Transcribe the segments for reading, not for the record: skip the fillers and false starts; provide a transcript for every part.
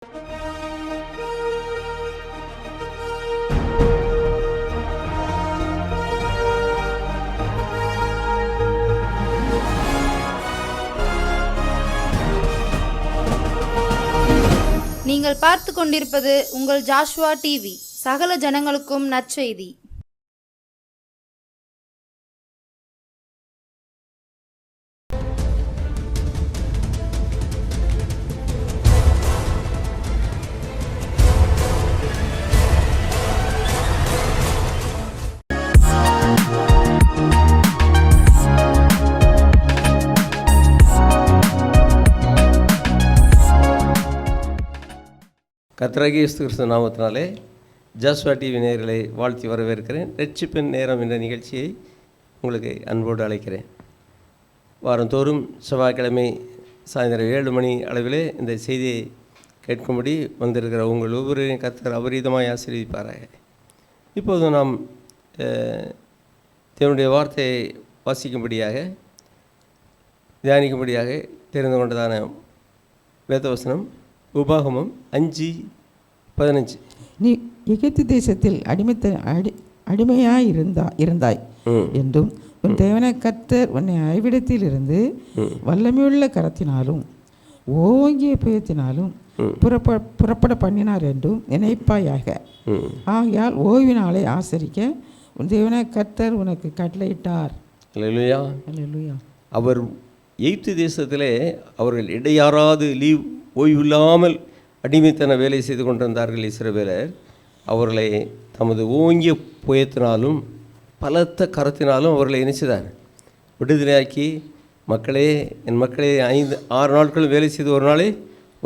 நீங்கள் பார்த்து கொண்டிருப்பது உங்கள் ஜாஷுவா டிவி. சகல ஜனங்களுக்கும் நற்செய்தி. கர்த்தராகிய இயேசு கிறிஸ்து நாமத்தினாலே ஜாஸ்வா டிவி நேயர்களை வாழ்த்தி வரவேற்கிறேன். ரட்சிப்பின் நேரம் என்ற நிகழ்ச்சியை உங்களுக்கு அன்போடு அழைக்கிறேன். வாரந்தோறும் செவ்வாய்க்கிழமை சாயந்தரம் 7 மணி அளவிலே இந்த செய்தியை கேட்கும்படி வந்திருக்கிற உங்கள் ஒவ்வொருவரையும் கர்த்தர் அபரீதமாய் ஆசீர்வதிப்பாராக. இப்போது நாம் தேவனுடைய வார்த்தையை வாசிக்கும்படியாக தியானிக்கும்படியாக தெரிந்து கொண்டதான வேதவசனம் உபாகமம் 5:15. நீ எகிப்து தேசத்தில் அடிமையாய் இருந்தாய் என்றும் உன் தேவனாகிய கர்த்தர் உன்னை அவ்விடத்திலிருந்து வல்லமையுள்ள கரத்தினாலும் ஓங்கிய புயத்தினாலும் புறப்பட பண்ணினார் என்றும் நினைப்பாயாக. ஆகையால் ஓய்வு நாளை ஆசரிக்க உன் தேவனாகிய கர்த்தர் உனக்கு கட்டளையிட்டார். அல்லேலூயா. அல்லேலூயா. அவர் எகிப்து தேசத்திலே அவர்கள் இடையாறாது ஓய்வில்லாமல் அடிமைத்தன வேலை செய்து கொண்டிருந்தார்கள் இஸ்ரவேலர். அவர்களை தமது ஓங்கிய புயத்தினாலும் பலத்த கரத்தினாலும் அவர்களை இணைச்சிதார் விடுதலையாக்கி, மக்களே, என் மக்களே, 5-6 நாட்கள் வேலை செய்து ஒரு நாளே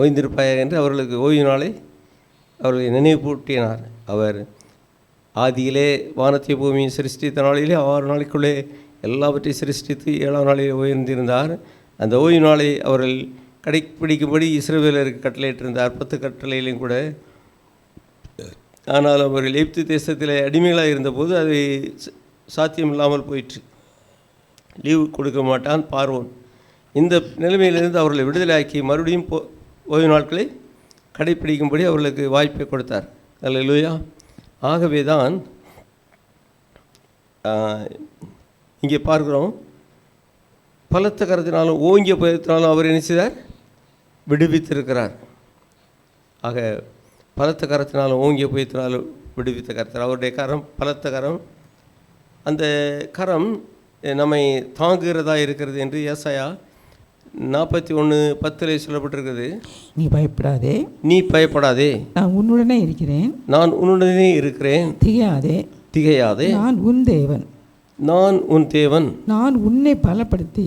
ஓய்ந்திருப்பாயாக என்று அவர்களுக்கு ஓய்வு நாளை அவர்களை நினைவூட்டினார். அவர் ஆதியிலே வானத்தை பூமியை சிருஷ்டித்த நாளிலே 6 நாளைக்குள்ளே எல்லாவற்றையும் சிருஷ்டித்து 7ஆம் நாளில் ஓய்ந்திருந்தார். அந்த ஓய்வு நாளை அவர்கள் கடைப்பிடிக்கும்படி இஸ்ரவேலருக்கு கட்டளையிட்டிருந்தார், 10 கட்டளையிலையும் கூட. ஆனால் அவர்கள் எகிப்து தேசத்தில் அடிமைகளாக இருந்தபோது அது சாத்தியம் இல்லாமல் போயிற்று. லீவு கொடுக்க மாட்டான் பார்வோன். இந்த நிலைமையிலிருந்து அவர்களை விடுதலையாக்கி மறுபடியும் ஓய்வு நாட்களை கடைப்பிடிக்கும்படி அவர்களுக்கு வாய்ப்பை கொடுத்தார். அல்லேலூயா. ஆகவே தான் இங்கே பார்க்குறோம், பலத்த கரத்தினாலும் ஓங்கிய புயத்தினாலும் அவர் என்ன செய்தார்? விடுவித்திருக்கிறார். ஆக பலத்த கரத்தினாலும் ஓங்கிய புயத்தினாலும் விடுவித்த கரத்தார். அவருடைய கரம் பலத்த கரம். அந்த கரம் நம்மை தாங்குகிறதா இருக்கிறது என்று ஏசாயா 41:10 சொல்லப்பட்டிருக்கிறது. நீ பயப்படாதே, நீ பயப்படாதே, நான் உன்னுடனே இருக்கிறேன், நான் உன்னுடனே இருக்கிறேன், திகையாதே, திகையாதே, நான் உன் தேவன், நான் உன் தேவன், நான் உன்னை பலப்படுத்தி,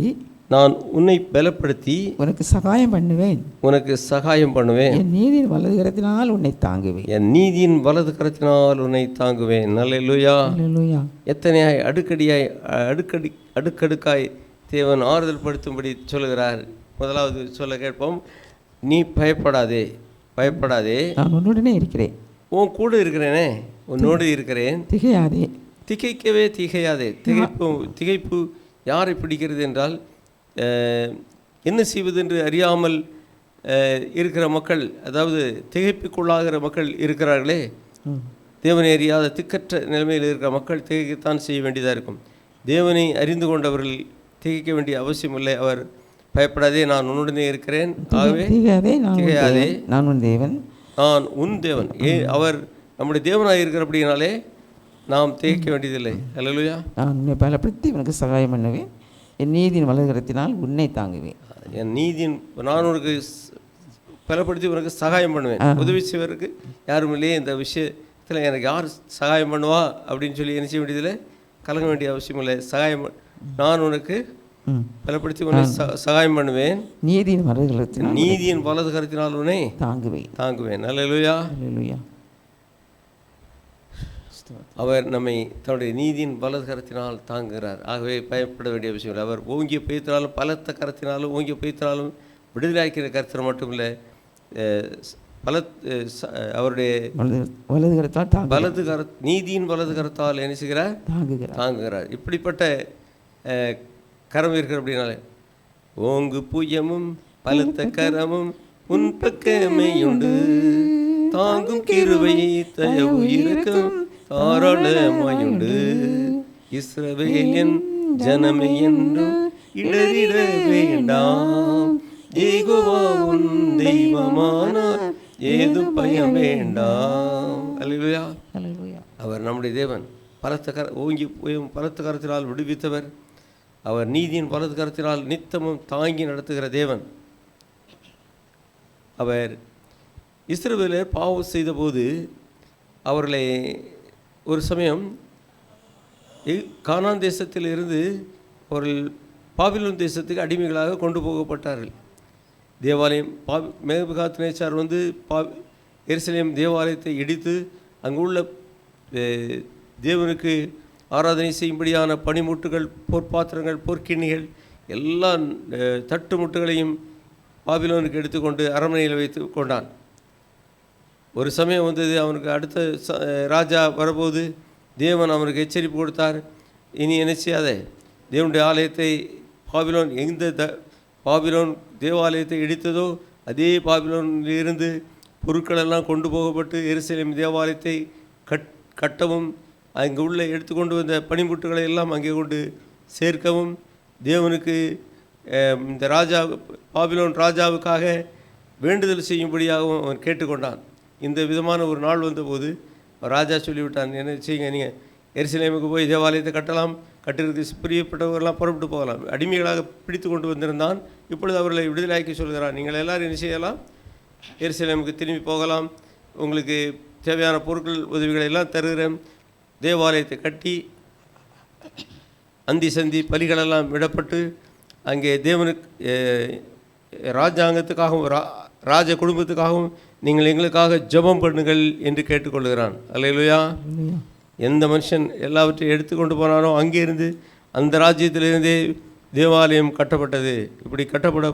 நான் உன்னை பலப்படுத்தி உனக்கு சகாயம் பண்ணுவேன், உனக்கு சகாயம் பண்ணுவேன், என் நீதியின் வலது கரத்தினால் உன்னை தாங்குவேன், என் நீதியின் வலது கரத்தினால் உன்னை தாங்குவேன். அல்லேலூயா. அல்லேலூயா. எத்தனையாய் அடுக்கடுக்காய் தேவன் ஆறுதல் படுத்தும்படி சொல்லுகிறார். முதலாவது சொல்ல கேட்போம், நீ பயப்படாதே, பயப்படாதே, நான் உன்னுடனே இருக்கிறேன், உன் கூட இருக்கிறேனே, உன்னோடு இருக்கிறேன், திகையாதே, திகைக்கவே திகையாதே. திகைப்பு யாரை பிடிக்கிறது என்றால், என்ன செய்வது என்று அறியாமல் இருக்கிற மக்கள், அதாவது திகைப்புக்குள்ளாகிற மக்கள் இருக்கிறார்களே, தேவனை அறியாத திக்கற்ற நிலைமையில் இருக்கிற மக்கள் திகைக்கத்தான் செய்ய வேண்டியதாக இருக்கும். தேவனை அறிந்து கொண்டவர்கள் திகைக்க வேண்டிய அவசியம் இல்லை. அவர் பயப்படாதே, நான் உன்னுடனே இருக்கிறேன், ஆகவே திகையாதே, நான் உன் தேவன், நான் உன் தேவன். அவர் நம்முடைய தேவனாக இருக்கிறபடினாலே நாம் திகைக்க வேண்டியதில்லை. அல்லேலூயா. நான் உன்னை பலப்படுத்தி உனக்கு சகாயம் பண்ணுவேன், என் நீதியின் வலது கரத்தினால் உன்னை தாங்குவேன். என் நீதியின் நான் உனக்கு பலப்படுத்தி உனக்கு சகாயம் பண்ணுவேன். உதவி செய்வதற்கு யாரும் இல்லையே, இந்த விஷயத்தில் எனக்கு யார் சகாயம் பண்ணுவா அப்படின்னு சொல்லி என்ன செய்ய வேண்டியதில்லை, கலங்க வேண்டிய அவசியம் இல்லை. நான் உனக்கு பலப்படுத்தி உனக்கு சகாயம் பண்ணுவேன், நீதியின் வலது கரத்தினால், நீதியின் வலது கரத்தினால் உன்னை தாங்குவேன். அல்லேலூயா. அல்லேலூயா. அவர் நம்மை தன்னுடைய நீதியின் வலது கரத்தினால் தாங்குகிறார். ஆகவே பயப்பட வேண்டிய விஷயம் இல்லை. அவர் ஓங்கிய புயத்தினாலும் பலத்த கரத்தினாலும் ஓங்கிய புயத்தினாலும் விடுதலையாக்கிற கருத்தர் மட்டுமில்லை, அவருடைய வலது கரத்தால் நீதியின் வலது கரத்தால் என்ன செய்கிறார்? தாங்குகிறார். இப்படிப்பட்ட கரம் இருக்கிற அப்படின்னாலே ஓங்கு புயமும் பலத்த கரமும் உன் பக்கமேயுண்டு. தாங்கும் கிருபை தயவு இரக்கம் தாராளமாயுண்டு. இஸ்ரவேல் என் ஜனமே என்றும் இடறிட வேண்டாம். யெகோவா உன் தெய்வமானார் ஏதும் பயம் வேண்டாம். அல்லேலூயா. ஹல்லேலூயா. அவர் நம்முடைய தேவன். பலத்த கரத்தினால் விடுவித்தவர். அவர் நீதியின் பலத்த கரத்தினால் நித்தமும் தாங்கி நடத்துகிற தேவன். அவர் இஸ்ரவேலர் பாவம் செய்தபோது அவர்களை ஒரு சமயம் கானான் தேசத்தில் இருந்து அவர்கள் பாபிலோன் தேசத்துக்கு அடிமைகளாக கொண்டு போகப்பட்டார்கள். தேவாலயம் நேபுகாத்நேச்சார் வந்து எருசலேம் தேவாலயத்தை இடித்து அங்குள்ள தேவனுக்கு ஆராதனை செய்யும்படியான பனிமுட்டுகள், பொற்பாத்திரங்கள், பொற்கிண்ணிகள் எல்லா தட்டு முட்டுகளையும் பாபிலோனுக்கு எடுத்துக்கொண்டு அரண்மனையில் வைத்து கொண்டான். ஒரு சமயம் வந்தது, அவனுக்கு அடுத்த ராஜா வரபோது தேவன் அவனுக்கு எச்சரிப்பு கொடுத்தார். இனி என்ன செய்யாத, தேவனுடைய ஆலயத்தை பாபிலோன் தேவாலயத்தை இடித்ததோ அதே பாபிலோனிலிருந்து பொருட்களெல்லாம் கொண்டு போகப்பட்டு எருசலேம் தேவாலயத்தை கட்டவும் அங்கே உள்ள எடுத்துக்கொண்டு வந்த பனிமுட்டுகளை எல்லாம் அங்கே கொண்டு சேர்க்கவும் தேவனுக்கு இந்த பாபிலோன் ராஜாவுக்காக வேண்டுதல் செய்யும்படியாகவும் அவன் கேட்டுக்கொண்டான். இந்த விதமான ஒரு நாள் வந்தபோது ராஜா சொல்லிவிட்டான், என்ன செய்யுங்க, நீங்கள் எருசலேமுக்கு போய் தேவாலயத்தை கட்டலாம், கட்டுறதுக்கு பிரியப்பட்டவர்களெல்லாம் புறப்பட்டு போகலாம். அடிமைகளாக பிடித்து கொண்டு வந்திருந்தான். இப்பொழுது அவர்களை விடுதலையாக்கி சொல்கிறான், நீங்கள் எல்லோரும் என்ன செய்யலாம், எருசலேமுக்கு திரும்பி போகலாம், உங்களுக்கு தேவையான பொருட்கள் உதவிகளை எல்லாம் தருகிறேன். தேவாலயத்தை கட்டி அந்தி சந்தி பலிகளெல்லாம் விடப்பட்டு அங்கே தேவனுக்கு ராஜாங்கத்துக்காகவும் ராஜ குடும்பத்துக்காகவும் நீங்கள் எங்களுக்காக ஜெபம் பண்ணுங்கள் என்று கேட்டுக்கொள்கிறான். அல்லேலூயா. எந்த மனுஷன் எல்லாவற்றையும் எடுத்துக்கொண்டு போனானோ அங்கே இருந்து அந்த ராஜ்யத்திலிருந்தே தேவாலயம் கட்டப்பட்டது. இப்படி கட்டப்பட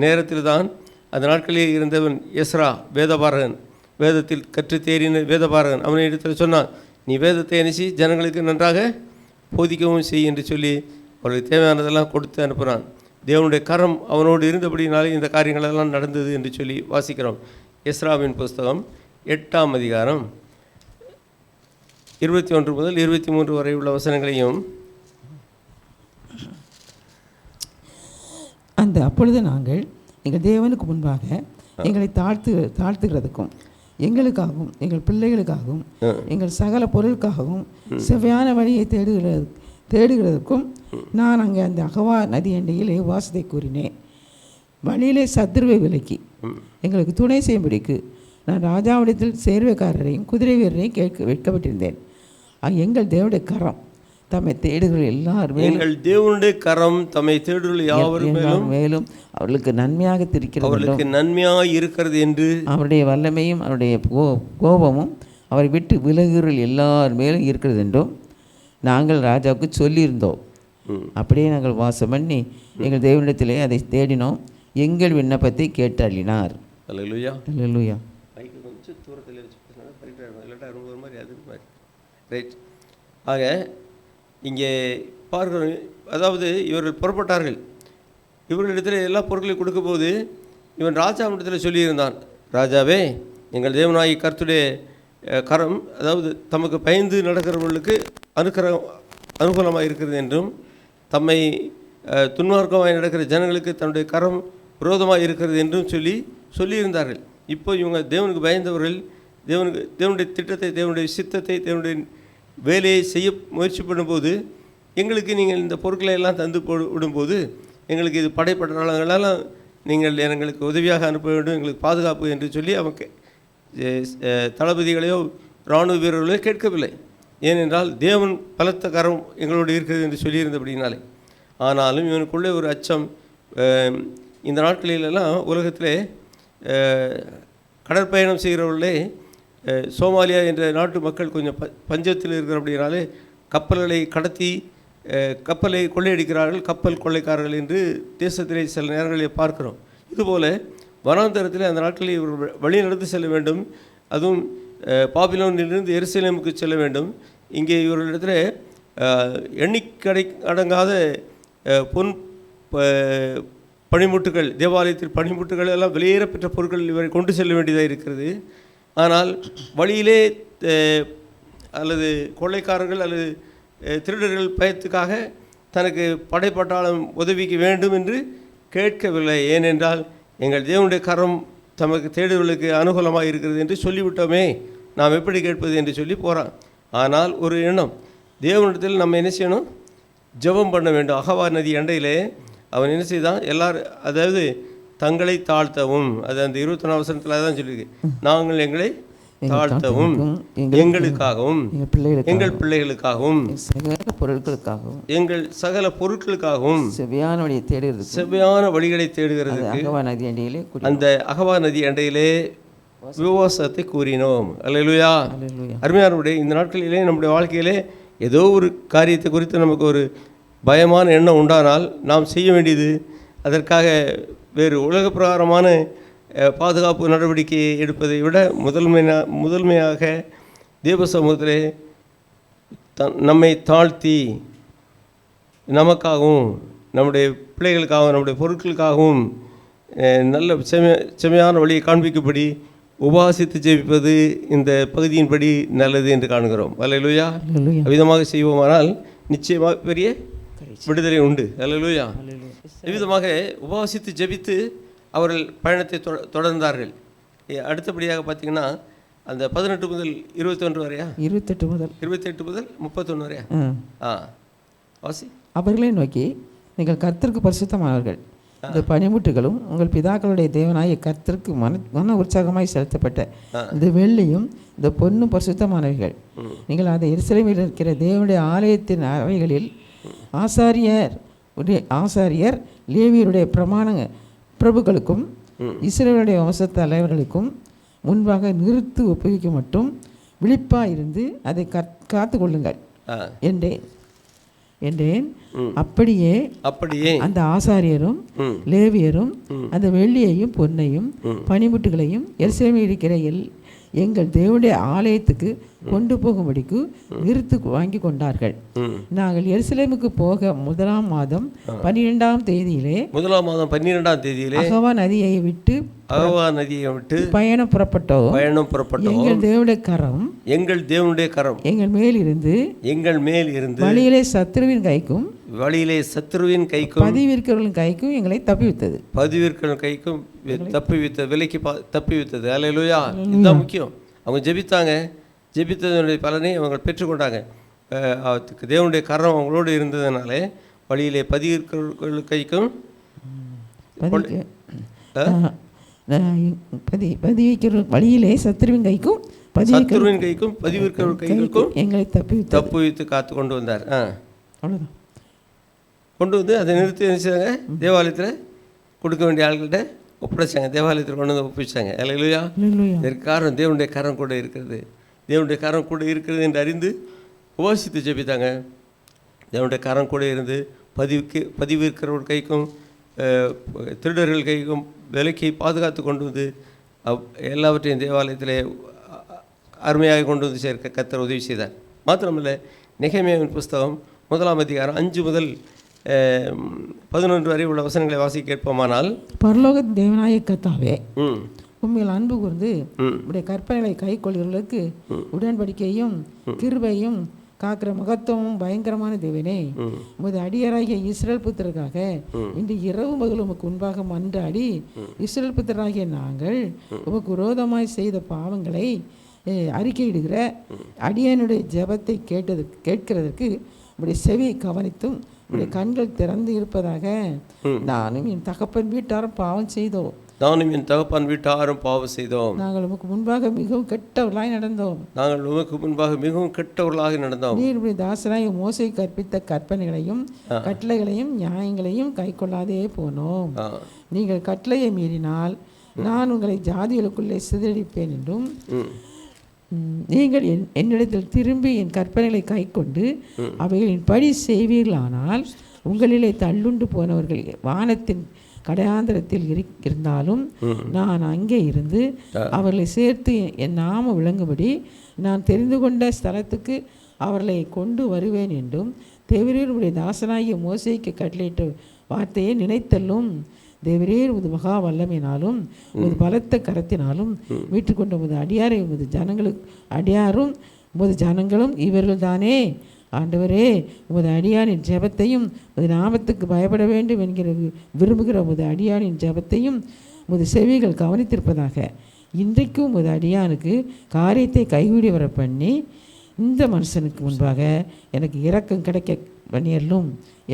நேரத்தில் தான் அந்த நாட்களில் இருந்தவன் எஸ்ரா வேதபாரகன், வேதத்தில் கற்று தேறின வேதபாரகன், அவனை இடத்துல சொன்னான், நீ வேதத்தை அனுப்பி ஜனங்களுக்கு நன்றாக போதிக்கவும் செய் என்று சொல்லி அவர்களுக்கு தேவையானதெல்லாம் கொடுத்து அனுப்புகிறான். தேவனுடைய கரம் அவனோடு இருந்தபடினாலே இந்த காரியங்களெல்லாம் நடந்தது என்று சொல்லி வாசிக்கிறோம். எஸ்ராவின் புஸ்தகம் 8ஆம் அதிகாரம் 21 முதல் 23 வரை உள்ள வசனங்களையும். அப்பொழுது நாங்கள் எங்கள் தேவனுக்கு முன்பாக எங்களை தாழ்த்துகிறதுக்கும் எங்களுக்காகவும் எங்கள் பிள்ளைகளுக்காகவும் எங்கள் சகல பொருளுக்காகவும் செவ்வையான வழியை தேடுகிறதுக்கும் நான் அங்கே அந்த அகவா நதி அண்டையிலே வாசத்தை கூறினேன். வழியிலே சத்துருவை விலக்கி எங்களுக்கு துணை செய்யும்படிக்கு நான் ராஜாவிடத்தில் சேர்வைக்காரரையும் குதிரை வீரரையும் வைக்கப்பட்டிருந்தேன். எங்கள் தேவனுடைய கரம் தம்மை தேடுகிற எல்லாரும் எங்கள் தேவனுடைய கரம் தம்மை தேடுகிற யாவரும் மேலும் அவர்களுக்கு நன்மையாக இருக்கிறது என்று அவருடைய வல்லமையும் அவருடைய கோபமும் அவரை விட்டு விலகுகிற எல்லார் மேலும் இருக்கிறது என்றும் நாங்கள் ராஜாவுக்கு சொல்லியிருந்தோம். அப்படியே நாங்கள் வாசம் பண்ணி எங்கள் தேவனிடத்திலே அதை தேடினோம். எங்கள் விண்ணப்பத்தை கேட்டு அள்ளினார். அல்லேலூயா. அல்லேலூயா. ரைட். ஆக இங்கே பார்க்கிறோம், அதாவது இவர்கள் புறப்பட்டார்கள். இவர்களிடத்தில் எல்லா பொருட்களையும் கொடுக்கும்போது இவன் ராஜாவிடத்தில் சொல்லியிருந்தான், ராஜாவே, எங்கள் தேவனாகி கர்த்தருடைய கரம், அதாவது தமக்கு பயந்து நடக்கிறவர்களுக்கு அனுகூலமாக இருக்கிறது என்றும் தம்மை துன்மார்க்கமாக நடக்கிற ஜனங்களுக்கு தன்னுடைய கரம் விரோதமாக இருக்கிறது என்றும் சொல்லியிருந்தார்கள். இப்போ இவங்க தேவனுக்கு பயந்தவர்கள் தேவனுடைய திட்டத்தை, தேவனுடைய சித்தத்தை, தேவனுடைய வேலையை செய்ய முயற்சி பண்ணும்போது எங்களுக்கு நீங்கள் இந்த பொருட்களை எல்லாம் தந்து விடும்போது எங்களுக்கு இது படைப்பட்டாளங்களெல்லாம் நீங்கள் எங்களுக்கு உதவியாக அனுப்ப வேண்டும், எங்களுக்கு பாதுகாப்பு என்று சொல்லி அவங்க தளபதிகளையோ இராணுவ வீரர்களையோ கேட்கவில்லை. ஏனென்றால் தேவன் பலத்த கரம் எங்களோடு இருக்கிறது என்று சொல்லியிருந்தபடினாலே. ஆனாலும் இவனுக்குள்ளே ஒரு அச்சம். இந்த நாட்களிலெல்லாம் உலகத்திலே கடற்பயணம் செய்கிறவர்களே சோமாலியா என்ற நாட்டு மக்கள் கொஞ்சம் பஞ்சத்தில் இருக்கிறபடினாலே கப்பல்களை கடத்தி கப்பலை கொள்ளையடிக்கிறார்கள், கப்பல் கொள்ளைக்காரர்கள் என்று தேசத்திலே சில நேரங்களில் பார்க்கிறோம். இதுபோல் வனாந்தரத்தில் அந்த நாட்களில் இவர்கள் வழி நடந்து செல்ல வேண்டும். அதுவும் பாபிலோனிலிருந்து எருசலேமுக்கு செல்ல வேண்டும். இங்கே இவர்களிடத்தில் எண்ணிக்கை அடங்காத பொன் பனிமுட்டுகள், தேவாலயத்தில் பனிமுட்டுகள் எல்லாம் வெளியேறப்பெற்ற பொருட்கள் இவரை கொண்டு செல்ல வேண்டியதாக இருக்கிறது. ஆனால் வழியிலே அல்லது கொள்ளைக்காரர்கள் அல்லது திருடர்கள் பயத்துக்காக தனக்கு படைப்பட்டாளம் உதவிக்கு வேண்டும் என்று கேட்கவில்லை. ஏனென்றால் எங்கள் தேவனுடைய கரம் தமக்கு தேடுதலுக்கு அனுகூலமாக இருக்கிறது என்று சொல்லிவிட்டோமே, நாம் எப்படி கேட்பது என்று சொல்லி போகிறான். ஆனால் ஒரு எண்ணம், தேவனிடத்தில் நம்ம என்ன செய்யணும்? ஜெபம் பண்ண வேண்டும். அகவா நதி அண்டையிலே அவன் என்ன செய்தான்? எல்லாரும், அதாவது தங்களை தாழ்த்தவும், அது அந்த 21 வசனத்தில் தான் சொல்லியிருக்கு, நாங்கள் எங்களை தாழ்த்தவும் எங்களுக்காகவும் எங்கள் பிள்ளைகளுக்காகவும் எங்கள் சகல பொருட்களுக்காகவும் செவ்வையான வழிகளை தேடுகிறதுக்கு அந்த அகவா நதி அண்டையிலே விசுவாசத்தை கூறினோம். அல்லேலூயா. அருமையானவர்களே, இந்த நாட்களிலே நம்முடைய வாழ்க்கையிலே ஏதோ ஒரு காரியத்தை குறித்து நமக்கு ஒரு பயமான எண்ணம் உண்டானால் நாம் செய்ய வேண்டியது, அதற்காக வேறு உலக பிரகாரமான பாதுகாப்பு நடவடிக்கையை எடுப்பதை விட முதன்மையாக தேவ சமூகத்திலே நம்மை தாழ்த்தி நமக்காகவும் நம்முடைய பிள்ளைகளுக்காகவும் நம்முடைய பொருட்களுக்காகவும் நல்ல செமையான வழியை காண்பிக்கும்படி உபவாசித்து ஜெபிப்பது இந்த பகுதியின்படி நல்லது என்று காணுகிறோம். அல்லேலூயா. விதமாக செய்வோமானால் நிச்சயமாக பெரிய விடுதலை உண்டு. அல்லேலூயா. இவ்விதமாக உபவாசித்து ஜெபித்து அவர்கள் பயணத்தை தொடர்ந்தார்கள். அடுத்தபடியாக பார்த்தீங்கன்னா அந்த 18 முதல் 21 வரையா? 28 முதல் 31 வரையா? வாசி. அவர்களை நோக்கி, நீங்கள் கர்த்தருக்கு பரிசுத்தமானவர்கள், இந்த பனிமுட்டுகளும் உங்கள் பிதாக்களுடைய தேவனாய கர்த்தருக்கு மன உற்சாகமாய் செலுத்தப்பட்ட இந்த வெள்ளியும் இந்த பொன்னும் பரிசுத்தமானவர்கள். நீங்கள் அதை எருசலேமில் இருக்கிற தேவனுடைய ஆலயத்தின் அறைகளில் ஆசாரியர் லேவியருடைய பிரமாண பிரபுக்களுக்கும் இஸ்ரவேலுடைய வம்ச தலைவர்களுக்கும் முன்பாக நிறுத்து ஒப்புவிக்க மட்டும் விழிப்பாக இருந்து அதை காத்து கொள்ளுங்கள் என்றேன். அப்படியே அந்த ஆசாரியரும் லேவியரும் அந்த வெள்ளியையும் பொன்னையும் பனிமுட்டுகளையும் எருசலேமில் இருக்கிற எங்கள் தேவனுடைய ஆலயத்துக்கு கொண்டு போகும்படிக்கு நிறுத்து வாங்கி கொண்டார்கள். நாங்கள் எருசலேமுக்கு போக முதலாம் மாதம் 12ஆம் தேதியிலே அகவா நதியை விட்டு பயணம் புறப்பட்டோம். எங்கள் தேவனுடைய கரம் எங்கள் மேல் இருந்து வழியிலே சத்துருவின் கைக்கும் பதிவிற்கிறவர்களின் கைக்கும் எங்களை தப்பிவித்தது. விலைக்கு தப்பிவித்தது. அல்லேலூயா. இதுதான் முக்கியம். அவங்க ஜெபித்ததனுடைய பலனை அவங்க பெற்றுக்கொண்டாங்க. தேவனுடைய கரம் அவங்களோடு இருந்ததுனாலே வழியிலே பதிவிற்கிறவர்கள் கைக்கும் வழியிலே சத்துருவின் கைக்கும் பதிவிற்கிறவர்கள் கைகளுக்கும் எங்களை தப்புவித்து காத்து கொண்டு வந்தார். அவ்வளோதான். கொண்டு வந்து அதை நிறுத்தி நினைச்சாங்க, தேவாலயத்தில் கொடுக்க வேண்டிய ஆள்கிட்ட ஒப்படைச்சாங்க. தேவாலயத்தில் கொண்டு வந்து ஒப்பிச்சாங்க. அல்லேலூயா. இதற்கு காரணம் தேவனுடைய கரம் கூட இருக்கிறது. தேவனுடைய கரம் கூட இருக்கிறது என்று அறிந்து உபவாசித்து ஜெபித்தாங்க. தேவனுடைய கரம் கூட இருந்து பதிவிற்கிறவர்கள் கைக்கும் திருடர்கள் கைக்கும் விலைக்கு பாதுகாத்து கொண்டு வந்து எல்லாவற்றையும் தேவாலயத்திலே அருமையாக கொண்டு வந்து சேர்க்க கர்த்தர் உதவி செய்தார். மாத்திரமல்ல, நெகேமியாவின் புஸ்தகம் 1ஆம் அதிகாரம் 5 முதல் 11 வரை உள்ள வசனங்களை வாசி கேட்போமானால், பரலோக தேவனாய கர்த்தாவே, உண்மையில் அன்பு கூர்ந்து உடைய கற்பனைகளை கை கொள்கிறவர்களுக்கு உடன்படிக்கையும் கிருபையும் காக்கிற மகத்துவமும் பயங்கரமான தேவனே, உமது அடியராகிய இஸ்ரவேல் புத்திரருக்காக இன்று இரவு முதல் உமக்கு முன்பாக மன்றாடி இஸ்ரவேல் புத்திரராகிய நாங்கள் உமக்கு விரோதமாய் செய்த பாவங்களை அறிக்கையிடுகிற அடியனுடைய ஜெபத்தை கேட்கிறதற்கு உடைய செவியை கவனித்தும் உடைய கண்கள் திறந்து இருப்பதாக. நானும் என் தகப்பன் வீட்டாரும் பாவம் செய்தோம். நாங்கள் உமக்கு முன்பாக மிகவும் கெட்டவர்களாய் நடந்தோம். நீர் தாசனாய் மோசே கற்பித்த கற்பனைகளையும் கட்டளைகளையும் நியாயங்களையும் கை கொள்ளாதே போனோம். நீங்கள் கட்டளையை மீறினால் நான் உங்களை ஜாதிகளுக்குள்ளே சிதறடிப்பேன் என்றும், நீங்கள் என்னிடத்தில் திரும்பி என் கற்பனைகளை கை கொண்டு அவைகளின் படி செய்வீர்களானால் உங்களிலே தள்ளுண்டு போனவர்கள் வானத்தின் கடையாந்திரத்தில் இருந்தாலும் நான் அங்கே இருந்து அவர்களை சேர்த்து என் நாம விளங்கும்படி நான் தெரிந்து கொண்ட ஸ்தலத்துக்கு அவர்களை கொண்டு வருவேன் என்றும் தேவரீருடைய தாசனாகிய மோசேக்கு கட்டளையிட்ட வார்த்தையை நினைத்தல்லும். தேவரே உமது மகா வல்லமையினாலும் உமது பலத்த கரத்தினாலும் மீட்டுக்கொண்ட உமது அடியாரை உமது அடியாரும் உமது ஜனங்களும் இவர்கள் தானே. ஆண்டவரே, உமது அடியாரின் ஜெபத்தையும் உமது நாமத்துக்கு பயப்பட வேண்டும் என்கிற விரும்புகிற உமது அடியாரின் ஜெபத்தையும் உமது செவிகள் கவனித்திருப்பதாக. இன்றைக்கும் உமது அடியானுக்கு காரியத்தை கைகூடி வர பண்ணி இந்த மனுஷனுக்கு முன்பாக எனக்கு இரக்கம் கிடைக்க பண்ணியல்லும்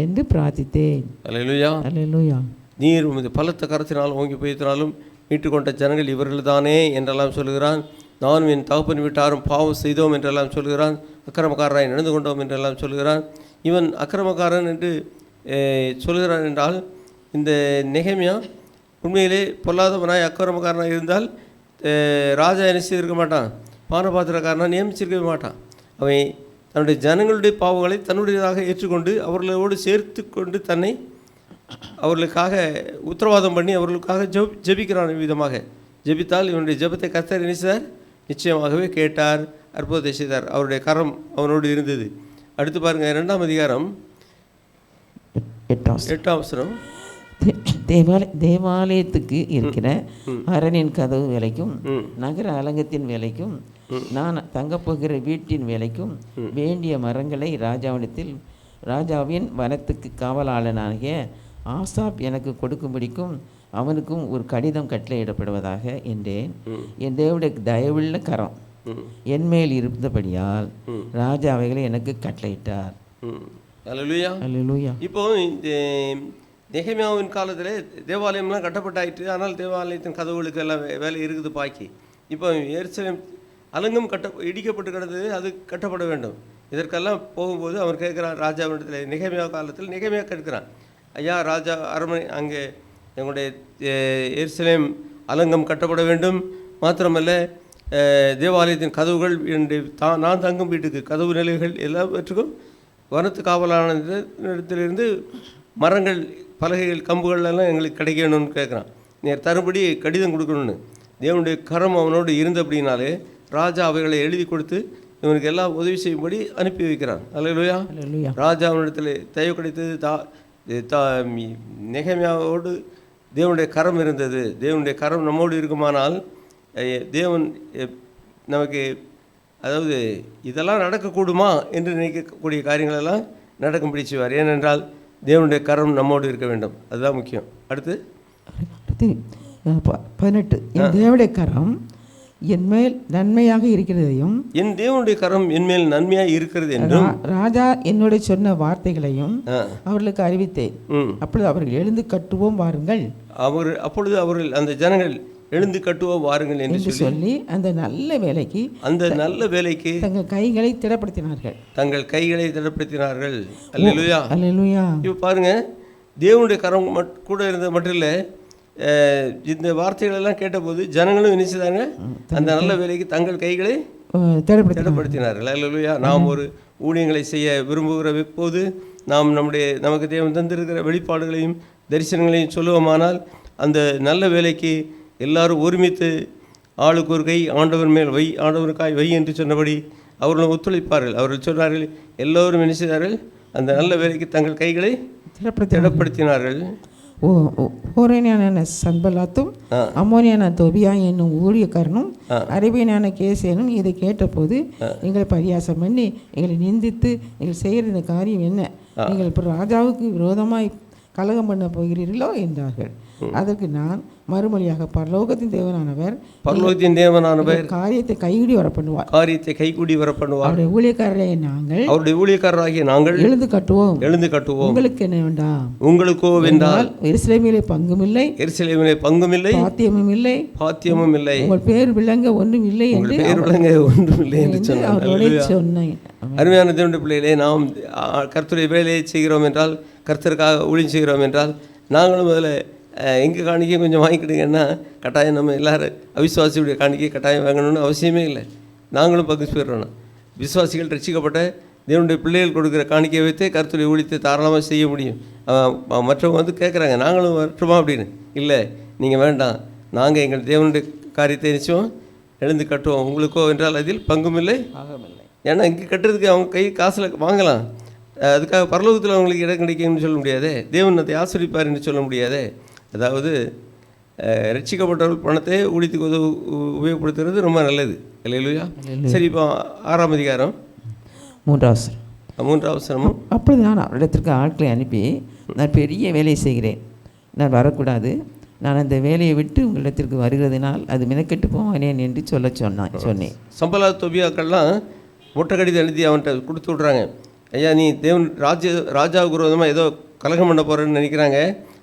என்று பிரார்த்தித்தேன். அல்லேலூயா. அல்லேலூயா. நீர் உமது பலத்த கரத்தினால் ஓங்கி போய்த்தினாலும் மீட்டுக்கொண்ட ஜனங்கள் இவர்கள் தானே என்றெல்லாம் சொல்கிறான். நானும் என் தகப்பன் வீட்டாரும் பாவம் செய்தோம் என்றெல்லாம் சொல்கிறான். அக்கிரமக்காரராய் நடந்து கொண்டோம் என்றெல்லாம் சொல்கிறான். இவன் அக்கிரமக்காரன் என்று சொல்கிறான் என்றால் இந்த நெகேமியா உண்மையிலே பொல்லாதவனாய் அக்கிரமக்காரனாக இருந்தால் ராஜா என்ன செய்திருக்க மாட்டான், பானபாத்திரக்காரனாக நியமிச்சிருக்கவே மாட்டான். அவன் தன்னுடைய ஜனங்களுடைய பாவங்களை தன்னுடையதாக ஏற்றுக்கொண்டு அவர்களோடு சேர்த்து கொண்டு தன்னை அவர்களுக்காக உத்தரவாதம் பண்ணி அவர்களுக்காக ஜெபிக்கிறான். விதமாக ஜெபித்தால் இவனுடைய ஜெபத்தை கர்த்தர் நினைச்சார், நிச்சயமாகவே கேட்டார், அற்புதத்தை செய்தார். அவருடைய கரம் அவனோடு இருந்தது. அடுத்து பாருங்கள், 2ஆம் அதிகாரம் 8ஆம் வசனம். தேவாலயத்துக்கு இருக்கிற அரணின் கதவு வேலைக்கும் நகர அலங்கத்தின் வேலைக்கும் நான் தங்கப்போகிற வீட்டின் வேலைக்கும் வேண்டிய மரங்களை ராஜாவின் வனத்துக்கு காவலாளனாகிய ஆசாப் எனக்கு கொடுக்கும்படிக்கும் அவனுக்கும் ஒரு கடிதம் கட்டளையிடப்படுவதாக என்றேன். என் தேவனுடைய தயவுள்ள கரம் என்மேல் இருந்தபடியால் ராஜா அவைகளை எனக்கு கட்டளையிட்டார். அல்லேலூயா. அல்லேலூயா. இப்போ இந்த நெகேமியாவின் காலத்தில் தேவாலயம்லாம் கட்டப்பட்டாயிற்று. ஆனால் தேவாலயத்தின் கதவுகளுக்கு எல்லாம் வேலை இருக்குது பாக்கி. இப்போ எருசலேம் அலங்கம் இடிக்கப்பட்டு கிடந்தது, அது கட்டப்பட வேண்டும். இதற்கெல்லாம் போகும்போது அவர் கேட்குறான் ராஜாவிடத்தில். நெகேமியா காலத்தில் நெகேமியா கேட்குறான், ஐயா ராஜா அரண்மனை அங்கே எங்களுடைய எருசலேம் அலங்கம் கட்டப்பட வேண்டும், மாத்திரமல்ல தேவாலயத்தின் கதவுகள் நான் தங்கும் வீட்டுக்கு கதவு நிலைகள் எல்லாவற்றுக்கும் வனத்து காவலான இடத்திலிருந்து மரங்கள் பலகைகள் கம்புகள் எல்லாம் எங்களுக்கு கிடைக்கணும்னு கேட்குறான். நீர் தரும்படி கடிதம் கொடுக்கணும்னு. தேவனுடைய கரம் அவனோடு இருந்த அப்படின்னாலே ராஜா அவைகளை எழுதி கொடுத்து இவனுக்கு எல்லாம் உதவி செய்யும்படி அனுப்பி வைக்கிறான். அல்லேலூயா. ராஜா அவனிடத்தில் தயவு கிடைத்தது. நெகேமியாவோடு தேவனுடைய கரம் இருந்தது. தேவனுடைய கரம் நம்மோடு இருக்குமானால் தேவன் நமக்கு, அதாவது இதெல்லாம் நடக்கக்கூடுமா என்று நினைக்கக்கூடிய காரியங்களெல்லாம் நடக்கும்படி செய்வார். ஏனென்றால் தேவனுடைய கரம் நம்மோடு இருக்க வேண்டும், அதுதான் முக்கியம். அடுத்து 18 என் தேவனுடைய கரம் என்மேல் நன்மையாக இருக்கிறதையும் என் தேவனுடைய கரம் என்மேல் நன்மையாக இருக்கிறது என்றும் ராஜா என்னோட சொன்ன வார்த்தைகளையும் அவர்களுக்கு அறிவித்தேன். அப்பொழுது அவர்கள் எழுந்து கட்டுவோம் வாருங்கள். அப்பொழுது அவர்கள் அந்த ஜனங்கள் எழுந்து கட்டுவோம் வாருங்கள் என்று சொல்லி அந்த நல்ல வேலைக்கு தங்கள் கைகளை திடப்படுத்தினார்கள். அல்லேலூயா. அல்லேலூயா. இப்போ பாருங்க, தேவனுடைய கரம் கூட இருந்த மட்டும் இல்லை, இந்த வார்த்தைகள் எல்லாம் கேட்டபோது ஜனங்களும் நினைச்சதாங்க அந்த நல்ல வேலைக்கு தங்கள் கைகளை திடப்படுத்தினார்கள். அல்லேலூயா. நாம் ஒரு ஊழியங்களை செய்ய விரும்புகிற போது நாம் நமக்கு தேவன் தந்திருக்கிற வெளிப்பாடுகளையும் தரிசனங்களையும் சொல்லுவோமானால் அந்த நல்ல வேலைக்கு எல்லாரும் ஒருமித்து ஆளுக்கு ஒரு கை ஆண்டவர் மேல் வை, ஆண்டவருக்காய் வை என்று சொன்னபடி அவர்களும் ஒத்துழைப்பார்கள். அவர்கள் சொன்னார்கள், எல்லோரும் என்ன செய்தார்கள், அந்த நல்ல வேலைக்கு தங்கள் கைகளை திடப்படுத்தினார்கள். ஓரேனியான சன்பலாத்தும் அம்மோனியான தொபியா என்னும் ஊழியக்காரனும் அரேபியனான கேசேனும் இதை கேட்டபோது எங்களை பரியாசம் பண்ணி எங்களை நிந்தித்து, நீங்கள் செய்கிற இந்த காரியம் என்ன, நீங்கள் இப்போ ராஜாவுக்கு விரோதமாய் கலகம் பண்ண போகிறீர்களோ என்றார்கள். அதற்கு நான் மறுமொழியாக பரலோகத்தின் தேவனானவர் காரியத்தை கைகூடி வர பண்ணுவார். அவருடைய ஊழியக்காரராகிய நாங்கள் எழுந்து கட்டுவோம். உங்களுக்கு என்ன வேண்டாம், உங்களுக்கோ வென்றால் எருசலேமிலே பங்கும் இல்லை, பாத்தியமும் இல்லை, உங்கள் பேர் விளங்க ஒன்றும் இல்லை என்று சொன்னேன். அருமையான தேவனுடைய பிள்ளைகளே, நாம் கர்த்தருடைய வேலையை செய்கிறோம் என்றால், கர்த்தருக்காக ஊழியம் செய்கிறோம் என்றால், நாங்களும் அதில் எங்கள் காணிக்கையை கொஞ்சம் வாங்கிக்கிடுங்கன்னா கட்டாயம் நம்ம எல்லோரும் அவிசுவாசியுடைய காணிக்கையை கட்டாயம் வாங்கணும்னு அவசியமே இல்லை. நாங்களும் பங்கு பெறணும். விசுவாசிகள் ரட்சிக்கப்பட்ட தேவனுடைய பிள்ளைகள் கொடுக்குற காணிக்கையை வைத்தே கர்த்தருடைய ஊழியத்தை தாராளமாக செய்ய முடியும். மற்றவங்க வந்து கேட்குறாங்க, நாங்களும் வரட்டுமா அப்படின்னு. இல்லை, நீங்கள் வேண்டாம், நாங்கள் எங்கள் தேவனுடைய காரியத்தை நிச்சயம் எழுந்து கட்டுவோம். உங்களுக்கோ என்றால் அதில் பங்கும் இல்லை, ஏன்னா இங்கே கட்டுறதுக்கு அவங்க கை காசில் வாங்கலாம், அதுக்காக பரலோகத்தில் அவங்களுக்கு இடம் கிடைக்கும்னு சொல்ல முடியாதே, தேவன் அதை ஆசிரிப்பார் என்று சொல்ல முடியாதே. அதாவது ரட்சிக்கப்பட்டவர்கள் பணத்தை ஊழியத்துக்கு உபயோகப்படுத்துறது ரொம்ப நல்லது. அல்லேலூயா. சரி, இப்போ 6ஆம் அதிகாரம் 3 அவசரமும். அப்பொழுது நான் அவரிடத்திற்கு ஆட்களை அனுப்பி, நான் பெரிய வேலையை செய்கிறேன், நான் வரக்கூடாது, நான் அந்த வேலையை விட்டு உங்களிடத்திற்கு வருகிறதுனால் அது மினக்கெட்டு போவானேன் என்று சொன்னேன். சம்பள தொபியாக்கள்லாம் மொட்டை கடிதம் எழுதி அவன்கிட்ட கொடுத்து விட்றாங்க. ஐயா, நீ தேவன் ராஜாவுக்கு விரோதமாக ஏதோ கலகம் பண்ண போகிறேன்னு நினைக்கிறாங்க,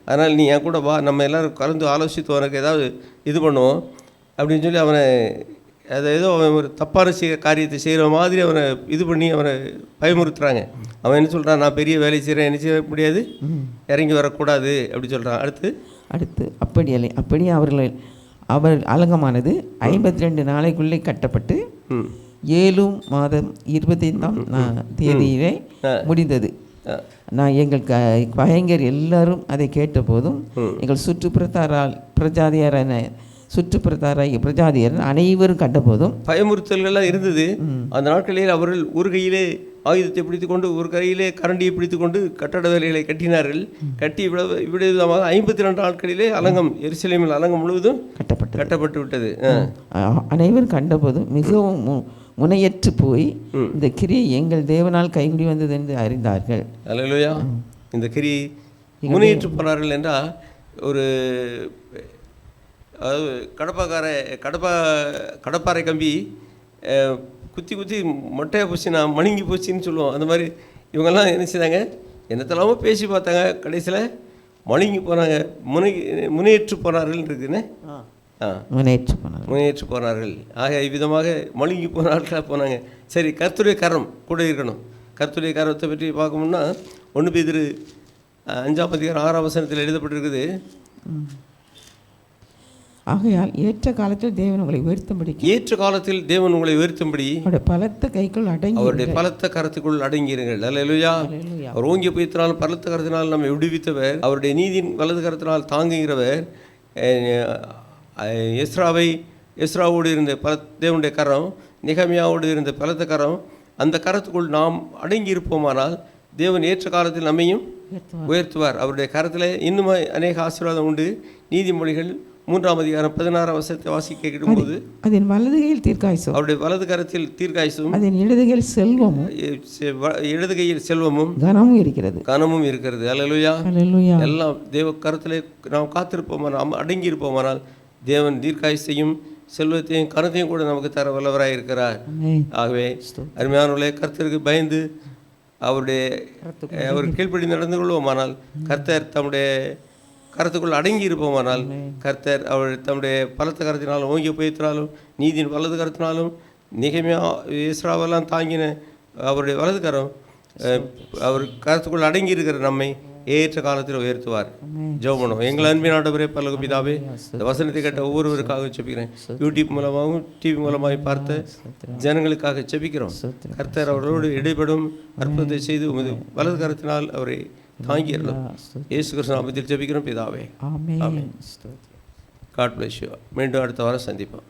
அதனால் நீ என் கூட வா, நம்ம எல்லோரும் கலந்து ஆலோசித்து உனக்கு ஏதாவது இது பண்ணுவோம் அப்படின்னு சொல்லி அவனை அதை ஏதோ அவன் ஒரு தப்பான காரியத்தை செய்கிற மாதிரி அவனை இது பண்ணி அவனை பயமுறுத்துறாங்க. அவன் என்ன சொல்கிறான், நான் பெரிய வேலை செய்கிறேன், என்ன செய்ய முடியாது, இறங்கி வரக்கூடாது அப்படி சொல்கிறான். அடுத்து அப்படி அவர் அலங்கமானது 52 நாளைக்குள்ளே கட்டப்பட்டு 7 மாதம் 25ஆம் தேதியிலே முடிந்தது. நான் எங்கள் பயங்கர் எல்லாரும் அதை கேட்டபோதும் எங்கள் பிரஜாதியார் அனைவரும் கண்டபோதும் பயமுறுத்தல்கள்லாம் இருந்தது. அந்த நாட்களில் அவர்கள் ஒரு கையிலே ஆயுதத்தை பிடித்து கொண்டு ஒரு கையிலே கரண்டியை பிடித்து கொண்டு கட்டட வேலைகளை கட்டினார்கள். கட்டி விதமாக 52 நாட்களிலே அலங்கம், எருசலேமில் அலங்கம் முழுவதும் கட்டப்பட்டு விட்டது. அனைவரும் கண்டபோதும் மிகவும் முனையற்று போய் இந்த கிரியை எங்கள் தேவனால் கைகூடி வந்தது என்று அறிந்தார்கள். அல்லேலூயா. இந்த கிரியை முனையற்று போனார்கள் என்றால், ஒரு அதாவது கடப்பாறை கம்பி குத்தி குத்தி மொட்டையாக போச்சு, நான் மழுங்கி போச்சுன்னு சொல்லுவோம். அந்த மாதிரி இவங்கெல்லாம் என்ன செய்தாங்க, என்னத்தெல்லாமோ பேசி பார்த்தாங்க, கடைசியில் மழுங்கி போனாங்க. முனையற்று போனார்கள் இருக்குன்னு முனையற்று போனார்கள். ஆக இவ்விதமாக மழுங்கி போனார்களாக போனாங்க. சரி, கர்த்தருடைய கரம் கூட இருக்கணும். கர்த்தருடைய கரத்தை பற்றி பார்க்கணும்னா 1 பேதுரு 5ஆம் அதிகாரம் 6ஆம் வசனத்தில் எழுதப்பட்டிருக்குது. ஆகையால் ஏற்ற காலத்தில் தேவன் உங்களை உயர்த்தும்படி அவருடைய பலத்த கரத்துக்குள் அடங்கியிருங்கள். அல்லேலூயா. அவர் ஓங்கிய புயத்தினால் பலத்த கரத்தினால் நம்மை விடுவித்தவர், அவருடைய நீதியின் வலது கரத்தினால் தாங்குகிறவர். எஸ்ராவோடு இருந்த தேவனுடைய கரம், நெகமியாவோடு இருந்த பலத்த கரம், அந்த கரத்துக்குள் நாம் அடங்கி இருப்போமானால் தேவன் ஏற்ற காலத்தில் நம்மையும் உயர்த்துவார். அவருடைய கரத்தில் இன்னும் அநேக ஆசீர்வாதம் உண்டு. நீதிமொழிகள் 3ஆம் அதிகாரம் 16ஆம் வசனத்தை வாசிக்க கேட்கும்போது, அதன் வலது கையில் தீர்க்காயுசும், அவருடைய வலது கரத்தில் தீர்க்காயுசும், அதன் இடது கையில் செல்வமும் கனமும் இருக்கிறது. அல்லேலூயா. எல்லாம் தேவ கரத்திலே நாம் காத்திருப்போமானால், நாம் அடங்கி இருப்போமானால் தேவன் தீர்க்காயுசையும் செல்வத்தையும் கனத்தையும் கூட நமக்கு தர வல்லவராக இருக்கிறார். ஆகவே அருமையானவர்களே, கர்த்தருக்கு பயந்து அவர் கீழ்ப்படி நடந்து கொள்வோமானால், கர்த்தர் தம்முடைய கரத்துக்குள் அடங்கி இருப்போமானால், கர்த்தர் அவர் தம்முடைய பலத்த கரத்தினாலும் ஓங்கிய புயத்தினாலும் நீதியின் வலது கரத்தினாலும் நெகமியா எஸ்ராவெல்லாம் தாங்கின அவருடைய வலது கரம் அவர் கரத்துக்குள் அடங்கி இருக்கிற நம்மை ஏற்ற காலத்தில் உயர்த்துவார். ஜெபம் பண்ணுவோம். எங்கள் அன்பின் ஆண்டவரே, பரலோக பிதாவே, இந்த வசனத்தை கேட்ட ஒவ்வொருவருக்காக ஜெபிக்கிறேன். யூடியூப் மூலமாகவும் டிவி மூலமாக பார்த்த ஜனங்களுக்காக ஜெபிக்கிறோம். கர்த்தர் அவர்களோடு இடைப்படும் அற்புதத்தை செய்து உமது வலது கரத்தினால் அவரை தாங்கிடலாம். இயேசு கிறிஸ்து நாமத்தில் ஜெபிக்கிறோம் பிதாவே. ஆமென். God bless you. மீண்டும் அடுத்த வாரம் சந்திப்போம்.